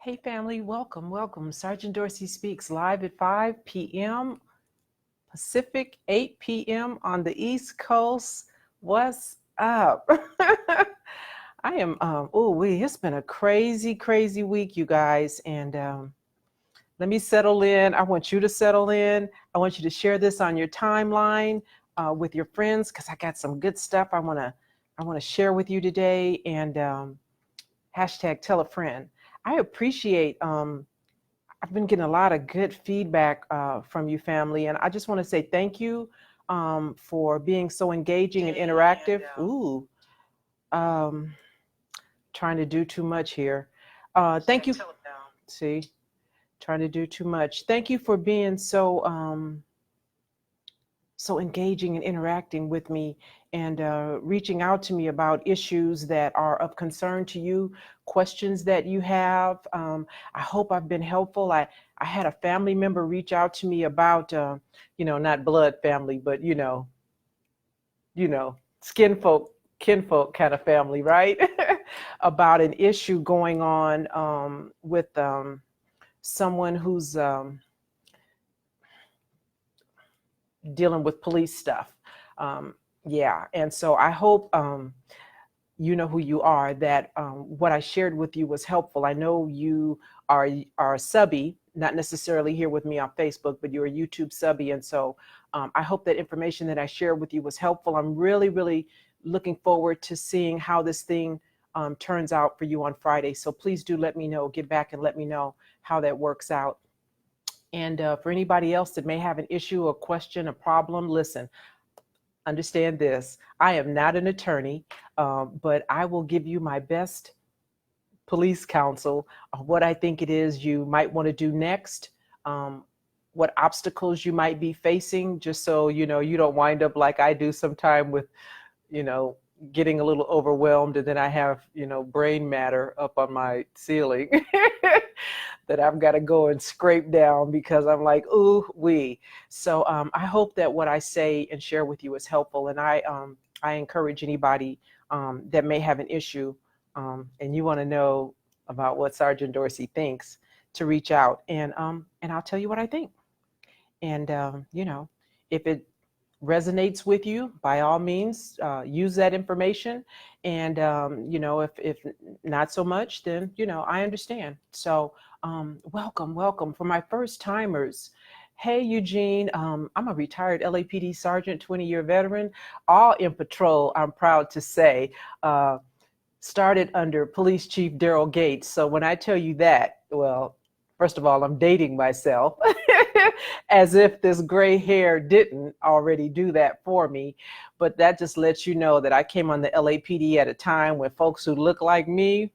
Hey family, welcome, welcome. Sergeant Dorsey Speaks live at 5 p.m. Pacific, 8 p.m. on the East Coast. What's up? I am, it's been a crazy, crazy week, you guys. And let me settle in. I want you to settle in. I want you to share this on your timeline with your friends because I got some good stuff I want to share with you today. And hashtag tell a friend. I appreciate, I've been getting a lot of good feedback from you, family. And I just want to say thank you for being so engaging and interactive. Ooh, um, trying to do too much here. Thank you. See, trying to do too much. Thank you for being so engaging and interacting with me and reaching out to me about issues that are of concern to you, questions that you have. I hope I've been helpful. I had a family member reach out to me about, not blood family, but, kinfolk kind of family, right? About an issue going on with someone who's dealing with police stuff. Yeah. And so I hope you know who you are, that what I shared with you was helpful. I know you are a subby, not necessarily here with me on Facebook, but you're a YouTube subby. And so I hope that information that I shared with you was helpful. I'm really, really looking forward to seeing how this thing turns out for you on Friday. So please do let me know, get back and let me know how that works out. And for anybody else that may have an issue, a question, a problem, listen, understand this. I am not an attorney, but I will give you my best police counsel of what I think it is you might want to do next, what obstacles you might be facing, just so you don't wind up like I do sometime with, getting a little overwhelmed, and then I have, brain matter up on my ceiling that I've got to go and scrape down because I'm like, ooh, wee. So I hope that what I say and share with you is helpful. And I encourage anybody that may have an issue and you want to know about what Sergeant Dorsey thinks to reach out, and I'll tell you what I think. And, if it resonates with you, by all means, use that information. And, if not so much, then, I understand. So welcome. For my first timers, hey, Eugene, I'm a retired LAPD sergeant, 20-year veteran, all in patrol, I'm proud to say, started under Police Chief Daryl Gates. So when I tell you that, well, first of all, I'm dating myself as if this gray hair didn't already do that for me. But that just lets you know that I came on the LAPD at a time when folks who look like me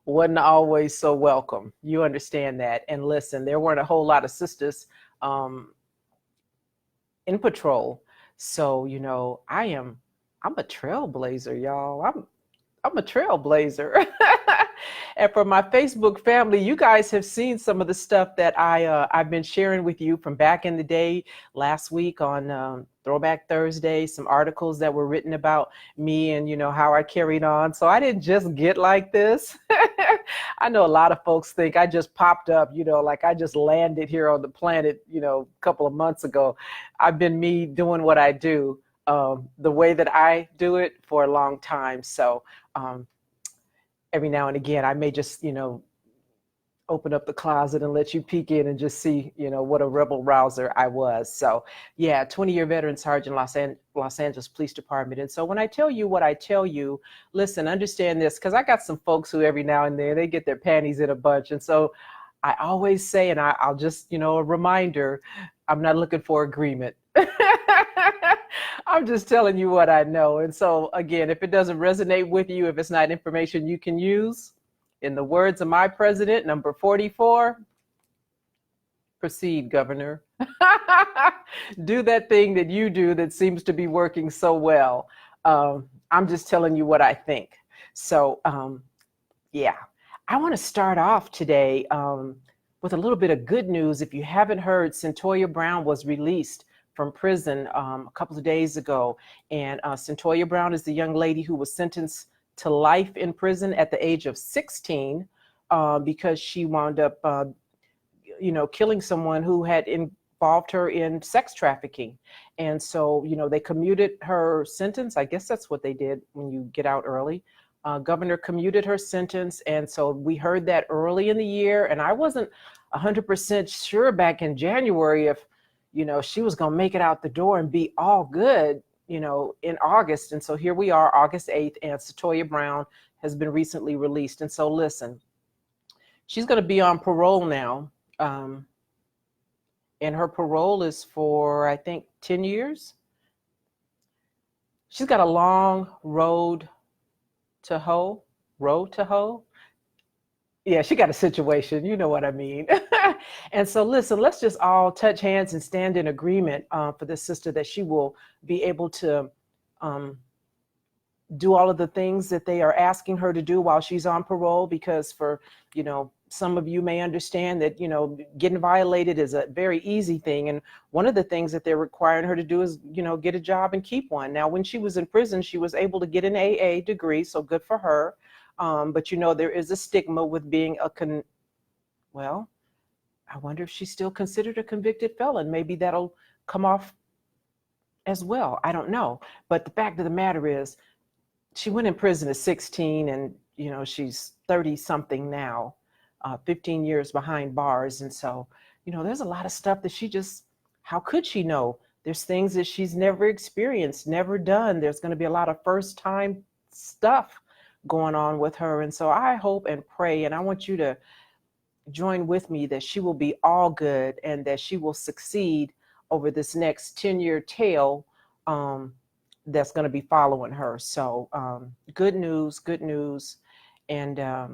wasn't always so welcome. You understand that. And listen, there weren't a whole lot of sisters in patrol. So, I'm a trailblazer, y'all. I'm a trailblazer. And for my Facebook family, you guys have seen some of the stuff that I've been sharing with you from back in the day, last week on Throwback Thursday, some articles that were written about me and, how I carried on. So I didn't just get like this. I know a lot of folks think I just popped up, like I just landed here on the planet, a couple of months ago. I've been me doing what I do, the way that I do it for a long time. So every now and again, I may just, open up the closet and let you peek in and just see, what a rebel rouser I was. So yeah, 20-year veteran sergeant, Los Angeles Police Department. And so when I tell you what I tell you, listen, understand this, because I got some folks who every now and then they get their panties in a bunch. And so I always say, and I'll just, a reminder, I'm not looking for agreement. I'm just telling you what I know. And so again, if it doesn't resonate with you, if it's not information you can use, in the words of my president, number 44, proceed, Governor. Do that thing that you do that seems to be working so well. I'm just telling you what I think. So yeah, I want to start off today with a little bit of good news. If you haven't heard, Cyntoia Brown was released from prison a couple of days ago. And Cyntoia Brown is the young lady who was sentenced to life in prison at the age of 16 because she wound up, killing someone who had involved her in sex trafficking. And so, they commuted her sentence. I guess that's what they did when you get out early. Governor commuted her sentence. And so we heard that early in the year. And I wasn't 100% sure back in January if, she was going to make it out the door and be all good, in August. And so here we are, August 8th, and Cyntoia Brown has been recently released. And so listen, she's going to be on parole now. And her parole is for, I think, 10 years. She's got a long road to hoe. Yeah, she got a situation. You know what I mean? And so listen, let's just all touch hands and stand in agreement for this sister, that she will be able to do all of the things that they are asking her to do while she's on parole. Because for, some of you may understand that, getting violated is a very easy thing. And one of the things that they're requiring her to do is, get a job and keep one. Now, when she was in prison, she was able to get an AA degree. So good for her. But, there is a stigma with being well, I wonder if she's still considered a convicted felon. Maybe that'll come off as well. I don't know. But the fact of the matter is, she went in prison at 16 and, she's 30 something now, 15 years behind bars. And so, there's a lot of stuff that how could she know? There's things that she's never experienced, never done. There's going to be a lot of first time stuff going on with her. And so I hope and pray, and I want you to join with me, that she will be all good and that she will succeed over this next 10-year tale that's going to be following her. So good news. And I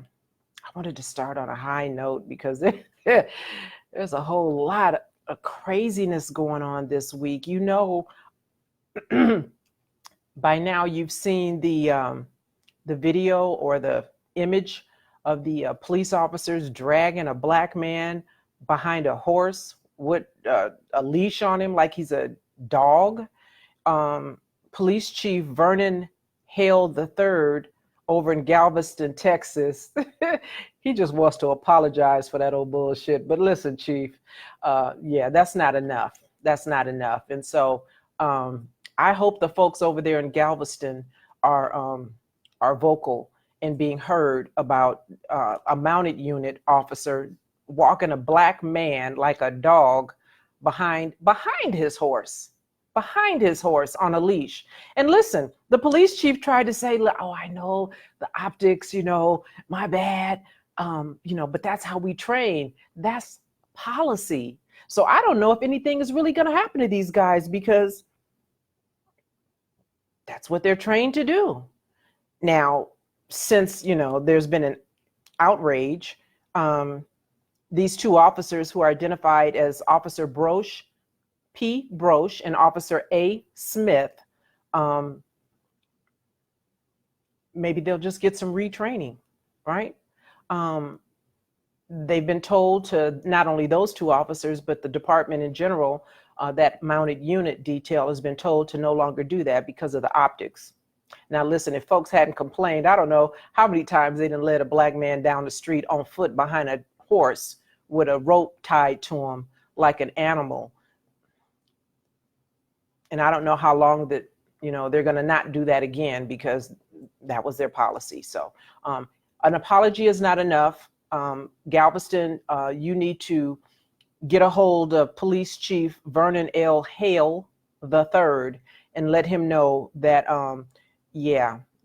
wanted to start on a high note because there's a whole lot of craziness going on this week. By now you've seen the video or the image of the police officers dragging a black man behind a horse with a leash on him like he's a dog. Police Chief Vernon Hale III over in Galveston, Texas, he just wants to apologize for that old bullshit. But listen, Chief, that's not enough. That's not enough. And so I hope the folks over there in Galveston are vocal and being heard about a mounted unit officer walking a black man like a dog behind his horse on a leash. And listen, the police chief tried to say, oh, I know the optics, my bad. But that's how we train. That's policy. So I don't know if anything is really going to happen to these guys, because that's what they're trained to do. Now, since, there's been an outrage, these two officers who are identified as Officer P. Broche and Officer A. Smith, maybe they'll just get some retraining, right? They've been told to, not only those two officers, but the department in general, that mounted unit detail has been told to no longer do that because of the optics. Now, listen, if folks hadn't complained, I don't know how many times they done led a black man down the street on foot behind a horse with a rope tied to him like an animal. And I don't know how long that, they're going to not do that again, because that was their policy. So an apology is not enough. Galveston, you need to get a hold of Police Chief Vernon L. Hale III and let him know that,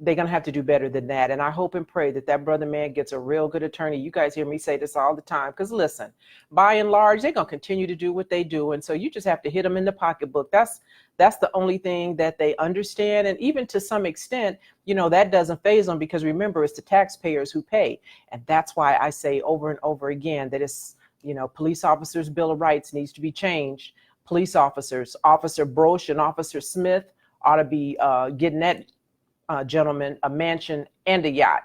they're going to have to do better than that. And I hope and pray that that brother man gets a real good attorney. You guys hear me say this all the time, because listen, by and large, they're going to continue to do what they do. And so you just have to hit them in the pocketbook. That's the only thing that they understand. And even to some extent, that doesn't faze them, because remember, it's the taxpayers who pay. And that's why I say over and over again that it's, police officers' Bill of Rights needs to be changed. Police officers, Officer Broche and Officer Smith, ought to be getting that gentleman a mansion and a yacht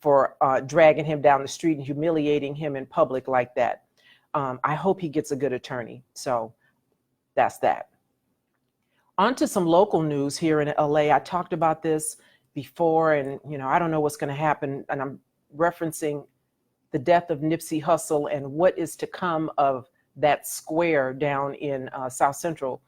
for dragging him down the street and humiliating him in public like that. I hope he gets a good attorney. So that's that. On to some local news here in LA. I talked about this before, and I don't know what's going to happen, and I'm referencing the death of Nipsey Hussle and what is to come of that square down in South Central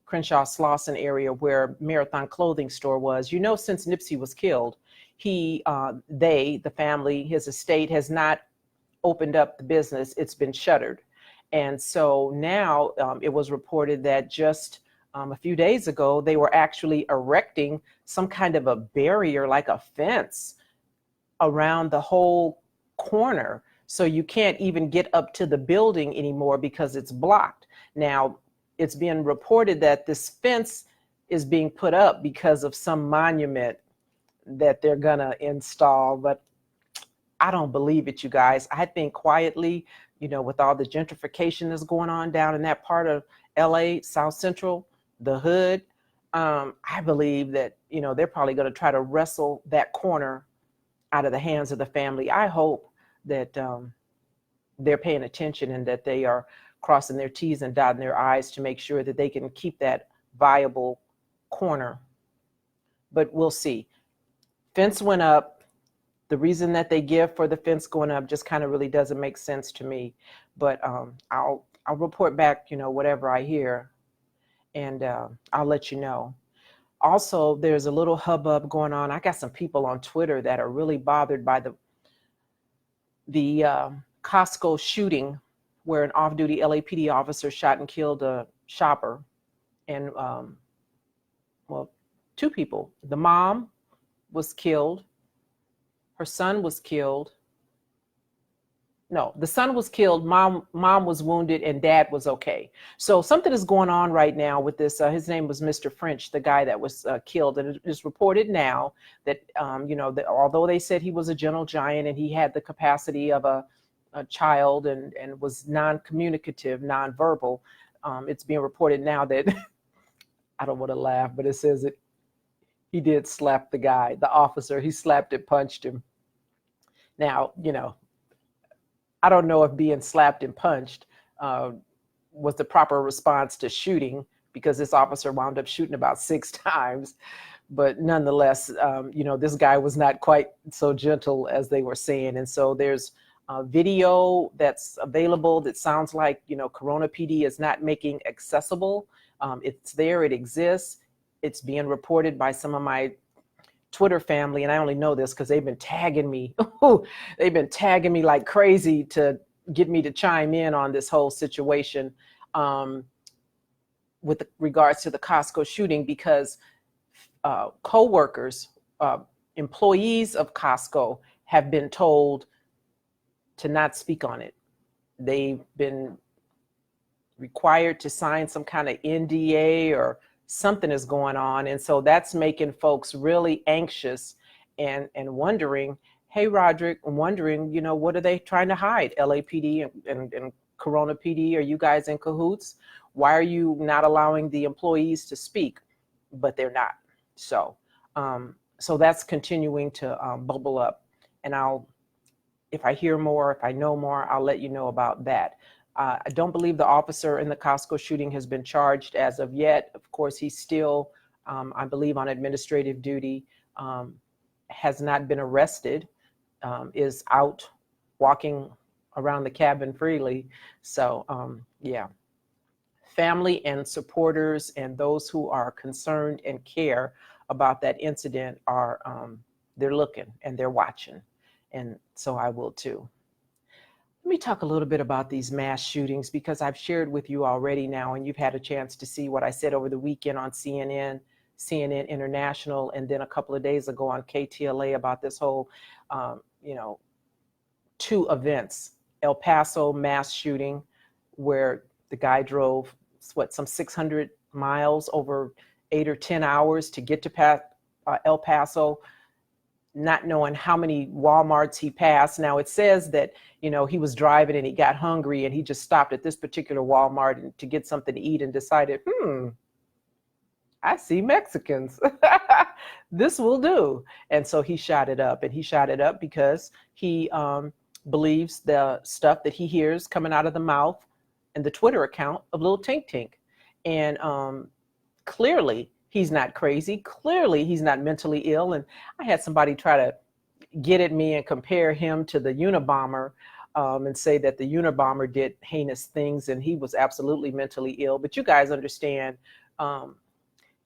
Crenshaw Slauson area where Marathon Clothing store was. You know, since Nipsey was killed, the family, his estate has not opened up the business. It's been shuttered. And so now it was reported that just a few days ago, they were actually erecting some kind of a barrier, like a fence, around the whole corner. So you can't even get up to the building anymore because it's blocked. Now, it's being reported that this fence is being put up because of some monument that they're gonna install, but I don't believe it, you guys. I think quietly, you know, with all the gentrification that's going on down in that part of LA, South Central, the hood, I believe that, you know, they're probably gonna try to wrestle that corner out of the hands of the family. I hope that they're paying attention and that they are crossing their T's and dotting their I's to make sure that they can keep that viable corner. But we'll see. Fence went up. The reason that they give for the fence going up just kind of really doesn't make sense to me. But I'll report back, you know, whatever I hear, and I'll let you know. Also, there's a little hubbub going on. I got some people on Twitter that are really bothered by the Costco shooting, where an off-duty LAPD officer shot and killed a shopper. And, well, two people. The mom was killed. Her son was killed. No, the son was killed. Mom was wounded, and dad was okay. So something is going on right now with this. His name was Mr. French, the guy that was killed. And it is reported now that, you know, that although they said he was a gentle giant and he had the capacity of a child and was non-communicative, non-verbal, it's being reported now that, I don't want to laugh, but it says that he did slap the guy, the officer. He slapped and punched him. Now, you know, I don't know if being slapped and punched was the proper response to shooting, because this officer wound up shooting about 6 times. But nonetheless, you know, this guy was not quite so gentle as they were saying. And so there's a video that's available that sounds like, you know, Corona PD is not making accessible. It's there, it exists. It's being reported by some of my Twitter family, and I only know this because they've been tagging me. They've been tagging me like crazy to get me to chime in on this whole situation with regards to the Costco shooting, because co-workers, employees of Costco have been told to not speak on it. They've been required to sign some kind of NDA, or something is going on. And so that's making folks really anxious and wondering, hey, Roderick, I'm wondering, you know, what are they trying to hide? LAPD and Corona PD, are you guys in cahoots? Why are you not allowing the employees to speak? But they're not. So that's continuing to bubble up. And if I hear more, if I know more, I'll let you know about that. I don't believe the officer in the Costco shooting has been charged as of yet. Of course, he's still, I believe, on administrative duty, has not been arrested, is out walking around the cabin freely. So, yeah. Family and supporters and those who are concerned and care about that incident are, they're looking and they're watching. And so I will too. Let me talk a little bit about these mass shootings, because I've shared with you already now, and you've had a chance to see what I said over the weekend on CNN International, and then a couple of days ago on KTLA about this whole, you know, 2 events. El Paso mass shooting, where the guy drove, some 600 miles over 8 or 10 hours to get to El Paso, not knowing how many Walmarts he passed. Now it says that, you know, he was driving and he got hungry and he just stopped at this particular Walmart to get something to eat and decided, I see Mexicans. This will do. And so he shot it up, and he shot it up because he believes the stuff that he hears coming out of the mouth and the Twitter account of Lil Tink Tink. And clearly, he's not crazy. Clearly, he's not mentally ill. And I had somebody try to get at me and compare him to the Unabomber and say that the Unabomber did heinous things and he was absolutely mentally ill. But you guys understand,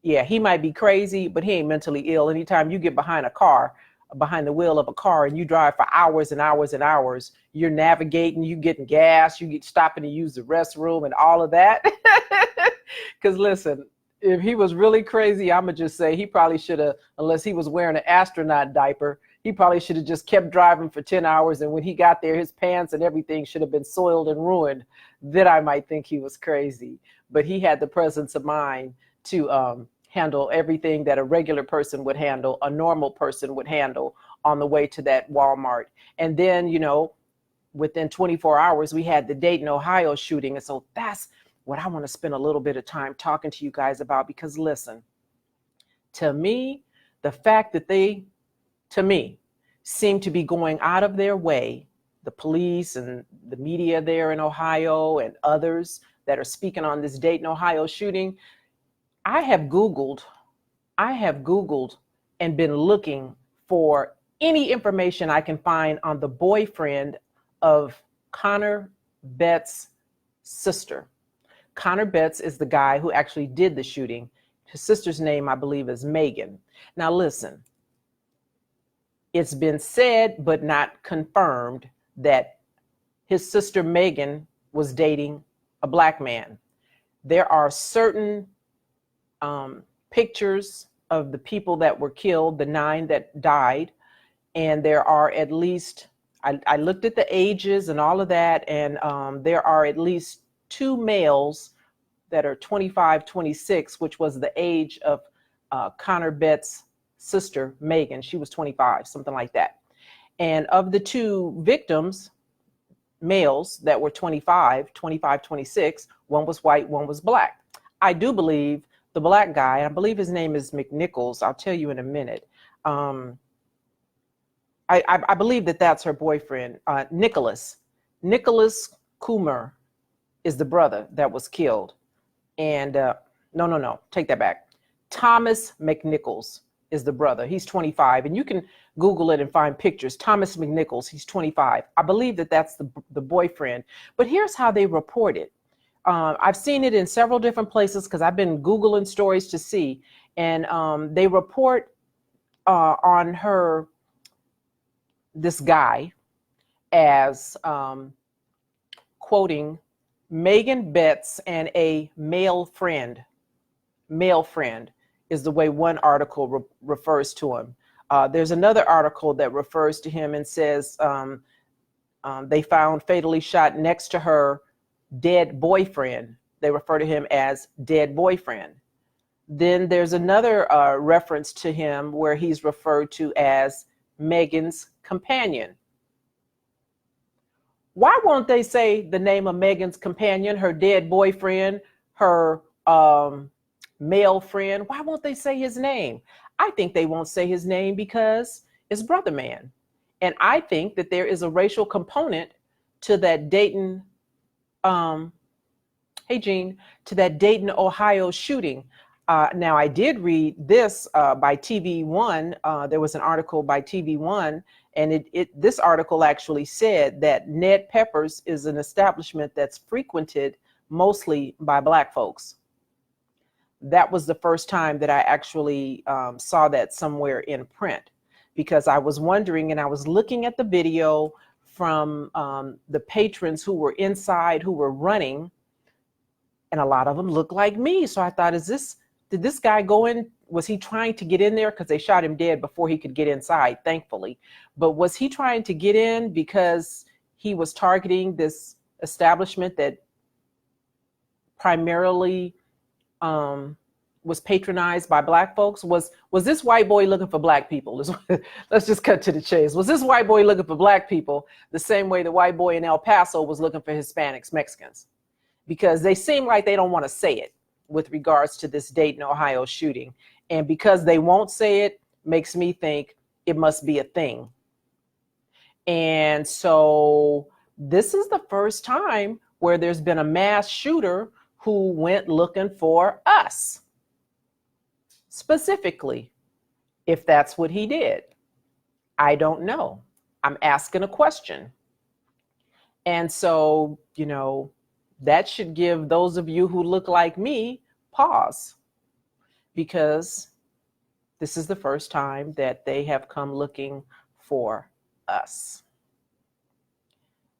yeah, he might be crazy, but he ain't mentally ill. Anytime you get behind the wheel of a car and you drive for hours and hours and hours, you're navigating, you getting gas, you get stopping to use the restroom and all of that. Because listen, if he was really crazy, I'm going to just say he probably should have, unless he was wearing an astronaut diaper, he probably should have just kept driving for 10 hours. And when he got there, his pants and everything should have been soiled and ruined. Then I might think he was crazy. But he had the presence of mind to handle everything that a regular person would handle, a normal person would handle on the way to that Walmart. And then, you know, within 24 hours, we had the Dayton, Ohio shooting. And so that's what I want to spend a little bit of time talking to you guys about, because listen, to me, the fact that they, to me, seem to be going out of their way, the police and the media there in Ohio and others that are speaking on this Dayton, Ohio shooting, I have Googled and been looking for any information I can find on the boyfriend of Connor Betts' sister. Connor Betts is the guy who actually did the shooting. His sister's name, I believe, is Megan. Now, listen, it's been said, but not confirmed, that his sister Megan was dating a black man. There are certain pictures of the people that were killed, the 9 that died, and there are at least, I looked at the ages and all of that, and there are at least 2 males that are 25, 26, which was the age of Connor Betts' sister, Megan. She was 25, something like that. And of the 2 victims, males that were 25, 26, one was white, one was black. I do believe the black guy, I believe his name is McNichols. I'll tell you in a minute. I believe that that's her boyfriend, Nicholas. Nicholas Coomer is the brother that was killed. And no, take that back. Thomas McNichols is the brother. He's 25, and you can Google it and find pictures. Thomas McNichols, he's 25. I believe that that's the boyfriend. But here's how they report it. I've seen it in several different places because I've been Googling stories to see. And they report on this guy as quoting Megan Betts and a male friend. Male friend is the way one article refers to him. There's another article that refers to him and says they found fatally shot next to her dead boyfriend. They refer to him as dead boyfriend. Then there's another reference to him where he's referred to as Megan's companion. Why won't they say the name of Megan's companion, her dead boyfriend, her male friend? Why won't they say his name? I think they won't say his name because it's brother man. And I think that there is a racial component to that Dayton, hey Gene, to that Dayton, Ohio shooting. Now I did read this by TV One. There was an article by TV One, and this article actually said that Ned Peppers is an establishment that's frequented mostly by Black folks. That was the first time that I actually saw that somewhere in print, because I was wondering, and I was looking at the video from the patrons who were inside, who were running, and a lot of them looked like me. So I thought, did this guy go in? Was he trying to get in there? Because they shot him dead before he could get inside, thankfully. But was he trying to get in because he was targeting this establishment that primarily was patronized by Black folks? Was this white boy looking for Black people? Let's just cut to the chase. Was this white boy looking for Black people the same way the white boy in El Paso was looking for Hispanics, Mexicans? Because they seem like they don't want to say it with regards to this Dayton, Ohio shooting. And because they won't say it, makes me think it must be a thing. And so this is the first time where there's been a mass shooter who went looking for us. Specifically, if that's what he did. I don't know. I'm asking a question. And so, that should give those of you who look like me pause, because this is the first time that they have come looking for us.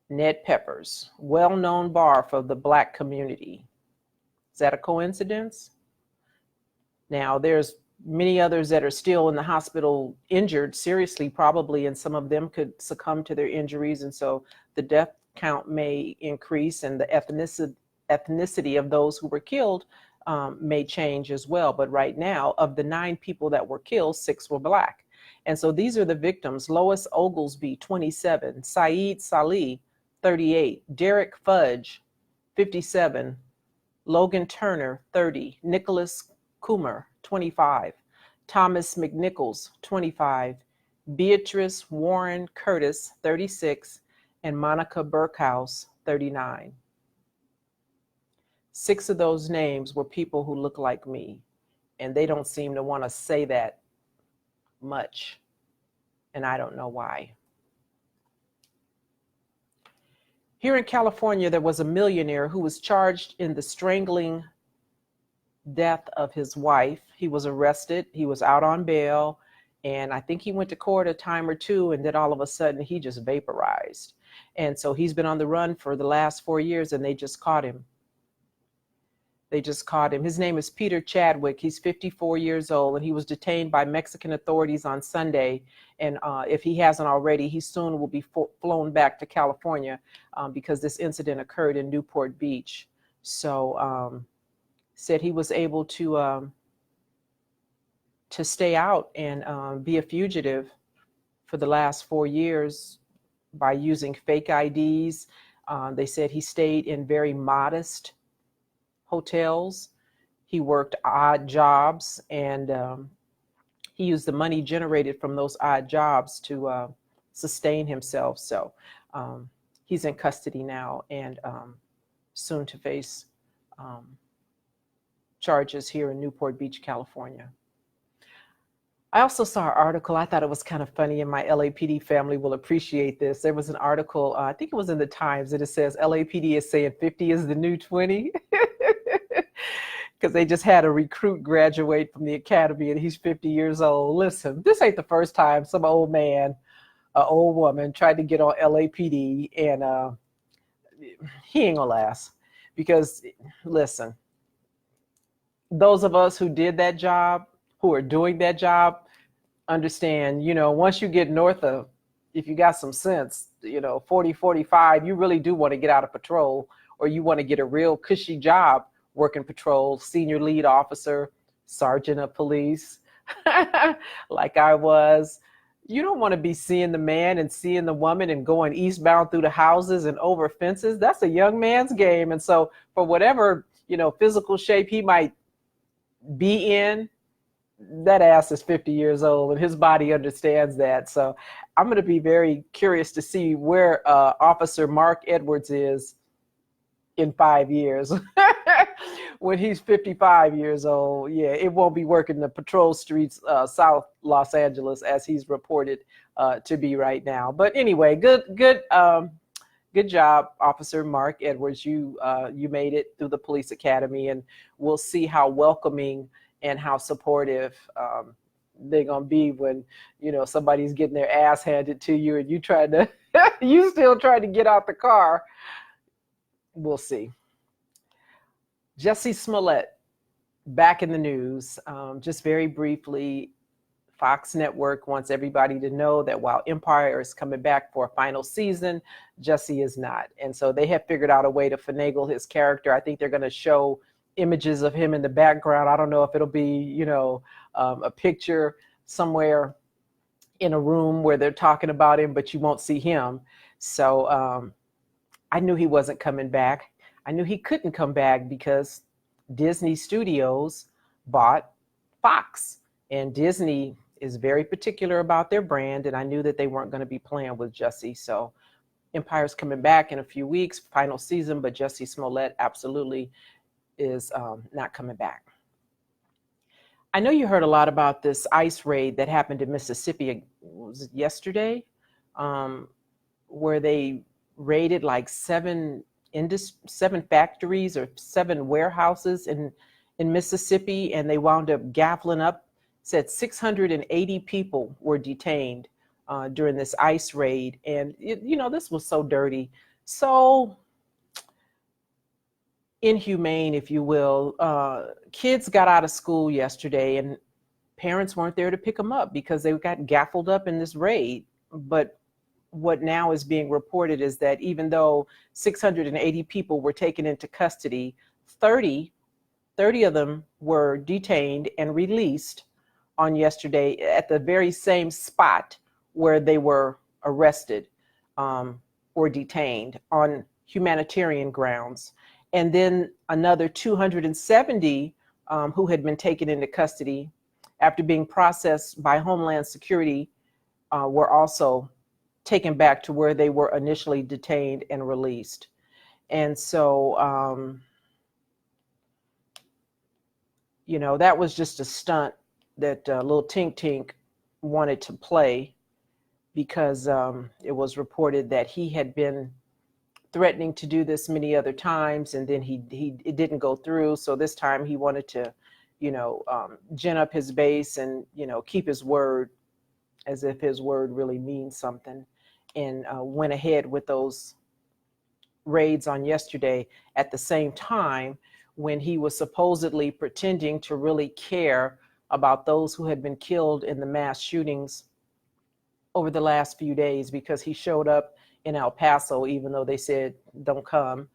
Ned Peppers, well-known bar for the Black community. Is that a coincidence? Now, there's many others that are still in the hospital injured seriously, probably, and some of them could succumb to their injuries. And so the death count may increase, and the ethnicity of those who were killed may change as well. But right now, of the 9 people that were killed, 6 were Black. And so these are the victims: Lois Oglesby, 27, Saeed Salih, 38, Derek Fudge, 57, Logan Turner, 30, Nicholas Coomer, 25, Thomas McNichols, 25, Beatrice Warren Curtis, 36, and Monica Burkhouse, 39. 6 of those names were people who look like me, and they don't seem to want to say that much, and I don't know why. Here in California, there was a millionaire who was charged in the strangling death of his wife. He was arrested, he was out on bail, and I think he went to court a time or two, and then all of a sudden he just vaporized. And so he's been on the run for the last 4 years, and they just caught him. His name is Peter Chadwick. He's 54 years old, and he was detained by Mexican authorities on Sunday. And if he hasn't already, he soon will be flown back to California because this incident occurred in Newport Beach. So said he was able to stay out and be a fugitive for the last 4 years by using fake IDs. They said he stayed in very modest hotels. He worked odd jobs, and he used the money generated from those odd jobs to sustain himself. So he's in custody now, and soon to face charges here in Newport Beach, California. I also saw an article. I thought it was kind of funny, and my LAPD family will appreciate this. There was an article, I think it was in the Times, and it says LAPD is saying 50 is the new 20. Because they just had a recruit graduate from the academy, and he's 50 years old. Listen, this ain't the first time some old man, an old woman tried to get on LAPD, and he ain't gonna last. Because listen, those of us who did that job, who are doing that job, understand, once you get north of, if you got some sense, 40, 45, you really do want to get out of patrol, or you want to get a real cushy job working patrol, senior lead officer, sergeant of police, like I was. You don't want to be seeing the man and seeing the woman and going eastbound through the houses and over fences. That's a young man's game. And so for whatever, physical shape he might be in, that ass is 50 years old, and his body understands that. So I'm going to be very curious to see where Officer Mark Edwards is in 5 years. When he's 55 years old, yeah, it won't be working the patrol streets, South Los Angeles, as he's reported to be right now. But anyway, good job, Officer Mark Edwards. You made it through the police academy, and we'll see how welcoming and how supportive they're gonna be when somebody's getting their ass handed to you, and you still trying to get out the car. We'll see. Jussie Smollett, back in the news. Just very briefly, Fox Network wants everybody to know that while Empire is coming back for a final season, Jussie is not. And so they have figured out a way to finagle his character. I think they're going to show images of him in the background. I don't know if it'll be, a picture somewhere in a room where they're talking about him, but you won't see him. So I knew he wasn't coming back. I knew he couldn't come back because Disney Studios bought Fox, and Disney is very particular about their brand, and I knew that they weren't going to be playing with Jussie. So Empire's coming back in a few weeks, final season, but Jussie Smollett absolutely is not coming back. I know you heard a lot about this ICE raid that happened in Mississippi, was it yesterday, where they raided like seven factories or seven warehouses in Mississippi, and they wound up gaffling up. Said 680 people were detained during this ICE raid, and this was so dirty, so inhumane, if you will. Kids got out of school yesterday, and parents weren't there to pick them up because they got gaffled up in this raid. But what now is being reported is that even though 680 people were taken into custody, 30 of them were detained and released on yesterday at the very same spot where they were arrested or detained on humanitarian grounds. And then another 270 who had been taken into custody after being processed by Homeland Security were also taken back to where they were initially detained and released. And so, that was just a stunt that little Tink Tink wanted to play, because it was reported that he had been threatening to do this many other times, and then it didn't go through. So this time he wanted to, gin up his base and, keep his word, as if his word really means something, and went ahead with those raids on yesterday at the same time when he was supposedly pretending to really care about those who had been killed in the mass shootings over the last few days, because he showed up in El Paso, even though they said don't come.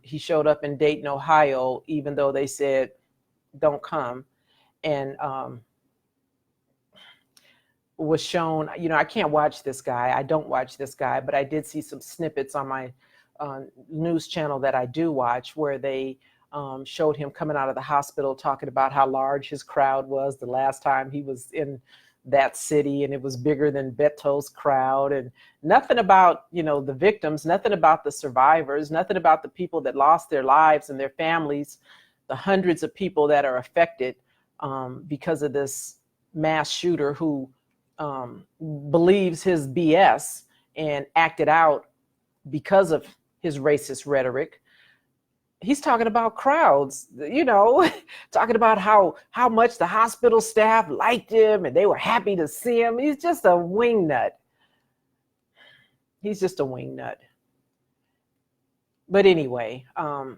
He showed up in Dayton, Ohio, even though they said don't come. And was shown, I can't watch this guy. I don't watch this guy, but I did see some snippets on my news channel that I do watch, where they showed him coming out of the hospital talking about how large his crowd was the last time he was in that city, and it was bigger than Beto's crowd, and nothing about, the victims, nothing about the survivors, nothing about the people that lost their lives and their families, the hundreds of people that are affected because of this mass shooter who believes his BS and acted out because of his racist rhetoric. He's talking about crowds, talking about how much the hospital staff liked him and they were happy to see him. He's just a wingnut. He's just a wingnut. But anyway,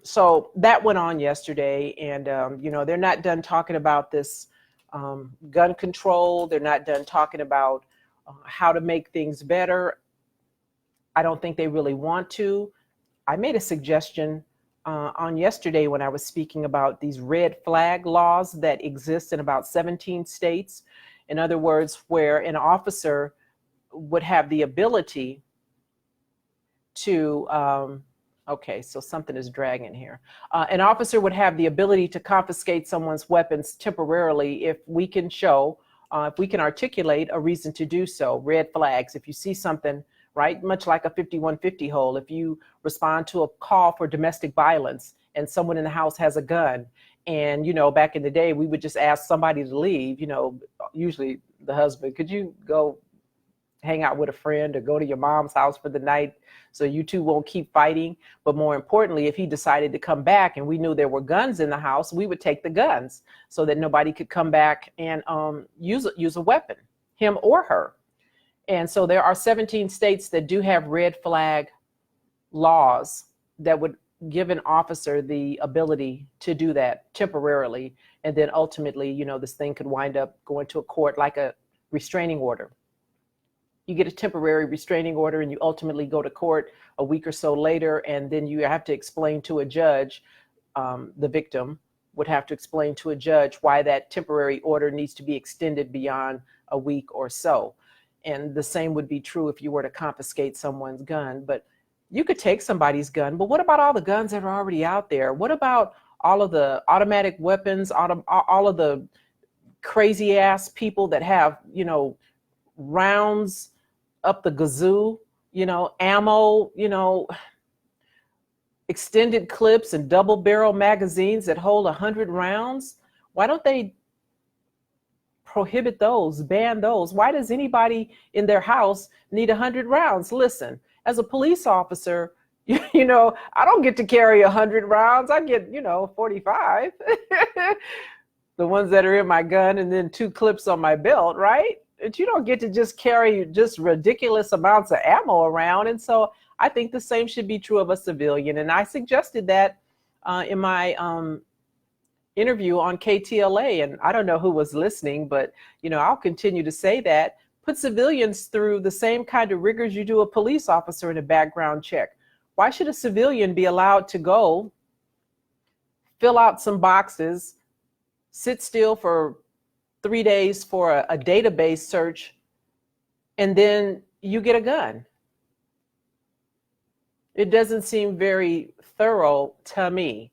so that went on yesterday, and they're not done talking about this gun control. They're not done talking about how to make things better. I don't think they really want to. I made a suggestion on yesterday when I was speaking about these red flag laws that exist in about 17 states. In other words, where an officer would have the ability to, okay, so something is dragging here. An officer would have the ability to confiscate someone's weapons temporarily if we can show, if we can articulate a reason to do so. Red flags, if you see something, right, much like a 5150 hole, if you respond to a call for domestic violence and someone in the house has a gun, and, back in the day, we would just ask somebody to leave, usually the husband, could you go hang out with a friend or go to your mom's house for the night so you two won't keep fighting? But more importantly, if he decided to come back and we knew there were guns in the house, we would take the guns so that nobody could come back and use a weapon, him or her. And so there are 17 states that do have red flag laws that would give an officer the ability to do that temporarily. And then ultimately, this thing could wind up going to a court like a restraining order. You get a temporary restraining order and you ultimately go to court a week or so later, and then you have to explain to a judge, the victim would have to explain to a judge why that temporary order needs to be extended beyond a week or so. And the same would be true if you were to confiscate someone's gun. But you could take somebody's gun, but what about all the guns that are already out there? What about all of the automatic weapons, all of the crazy ass people that have, rounds up the gazoo, ammo, extended clips and double barrel magazines that hold 100 rounds? Why don't they prohibit those, ban those? Why does anybody in their house need 100 rounds? Listen, As a police officer, you know, I don't get to carry 100 rounds. I get, 45. The ones that are in my gun, and then 2 clips on my belt, right? But you don't get to just carry just ridiculous amounts of ammo around. And so I think the same should be true of a civilian. And I suggested that in my interview on KTLA, and I don't know who was listening, but I'll continue to say that. Put civilians through the same kind of rigors you do a police officer in a background check. Why should a civilian be allowed to go fill out some boxes, sit still for 3 days for a database search, and then you get a gun? It doesn't seem very thorough to me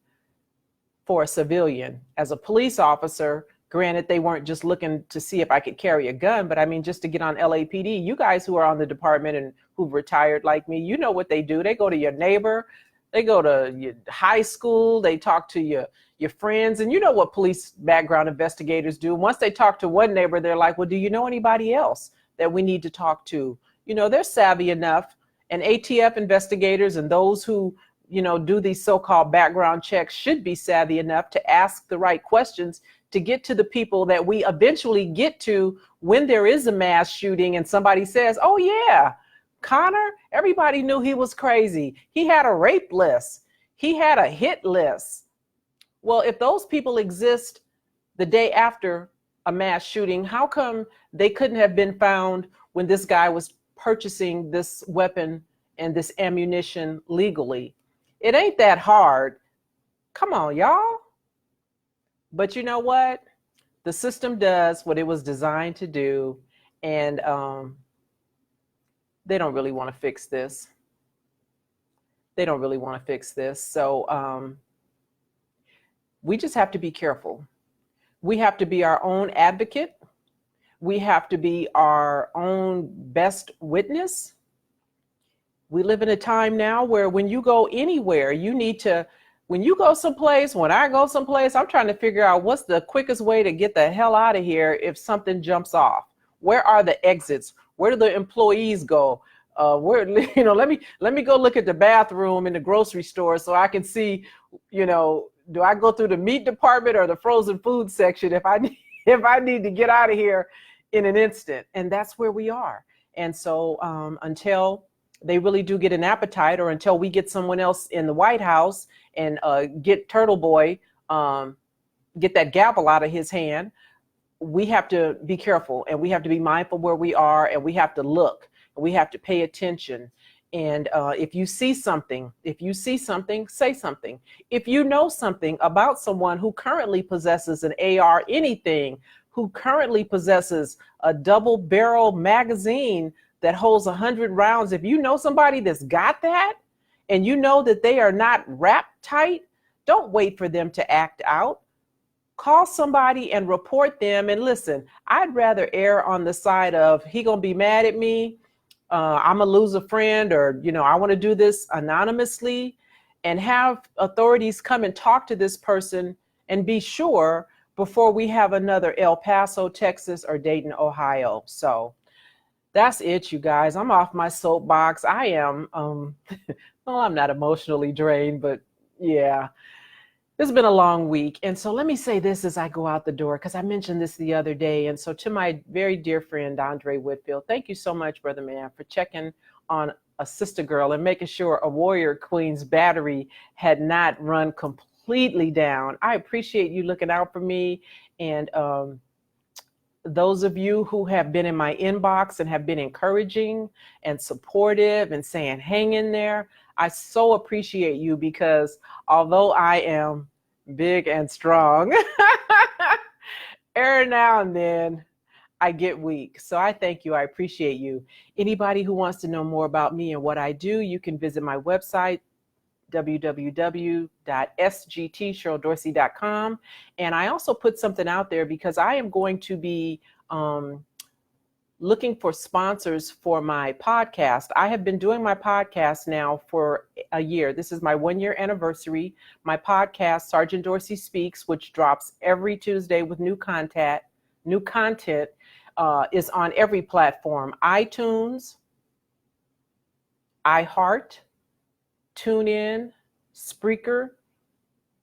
for a civilian. As a police officer, granted, they weren't just looking to see if I could carry a gun, but I mean, just to get on LAPD. You guys who are on the department and who've retired like me, you know what they do. They go to your neighbor, they go to your high school, they talk to your friends, and you know what police background investigators do. Once they talk to one neighbor, they're like, well, do you know anybody else that we need to talk to? They're savvy enough, and ATF investigators and those who do these so-called background checks should be savvy enough to ask the right questions to get to the people that we eventually get to when there is a mass shooting and somebody says, oh yeah, Connor, everybody knew he was crazy. He had a rape list. He had a hit list. Well, if those people exist the day after a mass shooting, how come they couldn't have been found when this guy was purchasing this weapon and this ammunition legally? It ain't that hard. Come on, y'all. But you know what? The system does what it was designed to do, and they don't really want to fix this. They don't really want to fix this. So we just have to be careful. We have to be our own advocate. We have to be our own best witness. We live in a time now where when you go anywhere, you need to, when you go someplace, when I go someplace, I'm trying to figure out what's the quickest way to get the hell out of here if something jumps off. Where are the exits? Where do the employees go? Let me go look at the bathroom in the grocery store so I can see, do I go through the meat department or the frozen food section if I need to get out of here in an instant? And that's where we are. And so until they really do get an appetite, or until we get someone else in the White House and get Turtle Boy, get that gavel out of his hand, we have to be careful, and we have to be mindful where we are, and we have to look, and we have to pay attention. And if you see something, say something. If you know something about someone who currently possesses an AR, anything, who currently possesses a double barrel magazine that holds 100 rounds, if you know somebody that's got that, and you know that they are not wrapped tight, don't wait for them to act out. Call somebody and report them. And listen, I'd rather err on the side of he gonna be mad at me, I'm gonna lose a friend, or I want to do this anonymously, and have authorities come and talk to this person and be sure before we have another El Paso, Texas, or Dayton, Ohio. So that's it, you guys. I'm off my soapbox. I am, well, I'm not emotionally drained, but yeah, it's been a long week. And so let me say this as I go out the door, because I mentioned this the other day. And so to my very dear friend, Andre Whitfield, thank you so much, brother man, for checking on a sister girl and making sure a Warrior Queen's battery had not run completely down. I appreciate you looking out for me. And those of you who have been in my inbox and have been encouraging and supportive and saying, hang in there, I so appreciate you, because although I am big and strong, every now and then I get weak. So I thank you. I appreciate you. Anybody who wants to know more about me and what I do, you can visit my website, www.sgtcheryldorsey.com. And I also put something out there because I am going to be looking for sponsors for my podcast. I have been doing my podcast now for a year. This is my 1-year anniversary. My podcast, Sergeant Dorsey Speaks, which drops every Tuesday with new content, is on every platform: iTunes, iHeart, TuneIn, Spreaker,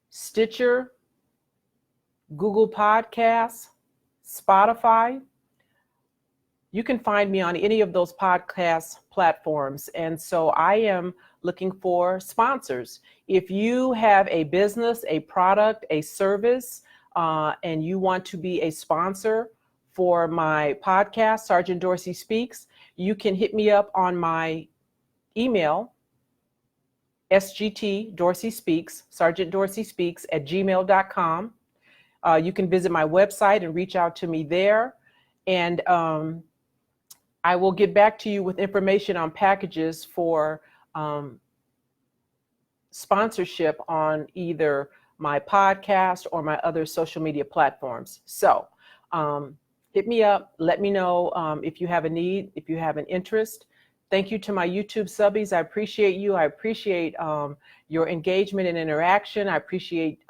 Stitcher, Google Podcasts, Spotify. You can find me on any of those podcast platforms. And so I am looking for sponsors. If you have a business, a product, a service, and you want to be a sponsor for my podcast, Sergeant Dorsey Speaks, you can hit me up on my email, SGT Dorsey Speaks, Sergeant Dorsey Speaks at gmail.com. You can visit my website and reach out to me there. And I will get back to you with information on packages for sponsorship on either my podcast or my other social media platforms. So hit me up. Let me know if you have a need, if you have an interest. Thank you to my YouTube subbies. I appreciate you. I appreciate your engagement and interaction. I appreciate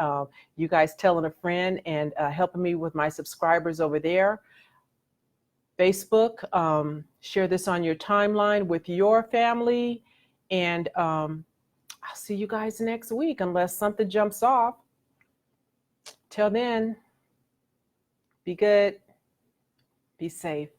you guys telling a friend and helping me with my subscribers over there. Facebook, share this on your timeline with your family. And I'll see you guys next week unless something jumps off. Till then, be good, be safe.